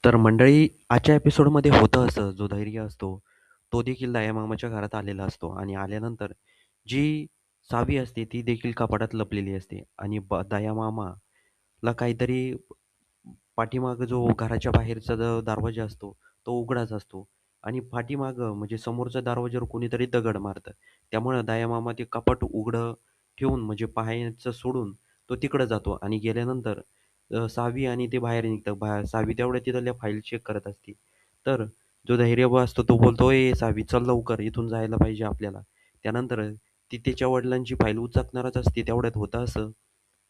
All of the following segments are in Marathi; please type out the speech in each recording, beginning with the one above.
तर मंडळी आजच्या एपिसोडमध्ये होतं असं, जो धैर्य असतो, तो देखील दयामामाच्या घरात आलेला असतो आणि आल्यानंतर जी सावी असते, ती देखील कपाटात लपलेली असते आणि दयामामाला काहीतरी पाठीमागं जो घराच्या बाहेरचा जो दरवाजा असतो, तो उघडाच असतो आणि पाठीमागं म्हणजे समोरच्या दरवाजावर कोणीतरी दगड मारतं. त्यामुळं दयामामा ते कपाट उघडं ठेवून म्हणजे पाहायचं सोडून तो तिकडं जातो आणि गेल्यानंतर सावी आणि ते बाहेर निघतात. सावी तेवढ्या तिथल्या फाईल चेक करत असते. तर जो धैर्यबा असतो तो बोलतो, "ए सावी चल लवकर, इथून जायला पाहिजे आपल्याला." त्यानंतर ती तिच्या वडिलांची फाईल उचकणारच असते. तेवढ्यात होतं असं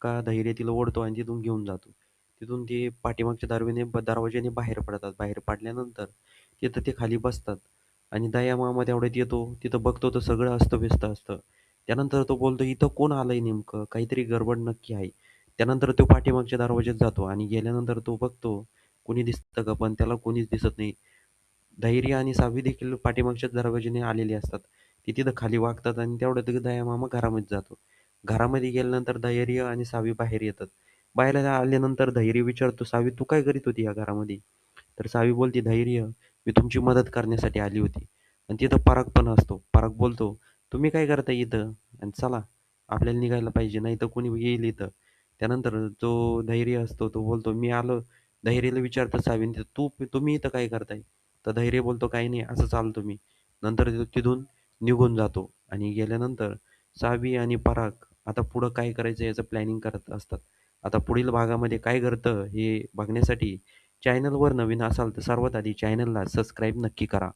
का धैर्य तिला ओढतो आणि तिथून घेऊन जातो. तिथून ते पाठीमागच्या दरवाजाने बाहेर पडतात. बाहेर पडल्यानंतर तिथं ते खाली बसतात आणि दयामामा तेवढ्यात येतो. तिथं बघतो तर सगळं अस्तव्यस्त असतं. त्यानंतर तो बोलतो, "इथं कोण आलंय नेमकं? काहीतरी गडबड नक्की आहे." त्यानंतर तो पाठीमागच्या दरवाज्यात जातो आणि गेल्यानंतर तो बघतो, कोणी दिसतं का? पण त्याला कोणीच दिसत नाही. धैर्य आणि सावली देखील पाठीमागच्याच दरवाजाने आलेली असतात. ते तिथं खाली वागतात आणि तेवढ्यात दयामामा घरामध्ये जातो. घरामध्ये गेल्यानंतर धैर्य आणि सावी बाहेर येतात. बाहेर आल्यानंतर धैर्य विचारतो, "सावी तू काय करीत होती या घरामध्ये?" तर सावी बोलते, "धैर्य, मी तुमची मदत करण्यासाठी आली होती." आणि तिथं पराग पण असतो. पराग बोलतो, "तुम्ही काय करताय इथं? आणि चला, आपल्याला निघायला पाहिजे, नाहीतर कोणी येईल इथं." त्यानंतर जो धैर्य असतो तो बोलतो, "मी आलो." धैर्यला विचारतात सावीने, तुम्ही इथं काय करताय?" तर धैर्य बोलतो, "काही नाही, असंच आलतो मी." नंतर तो तिथून निघून जातो आणि गेल्यानंतर सावी आणि पराग आता पुढं काय करायचं याचं प्लॅनिंग करत असतात. आता पुढील भागामध्ये काय घडतं हे बघण्यासाठी चॅनलवर नवीन असाल तर सर्वात आधी चॅनलला सबस्क्राईब नक्की करा.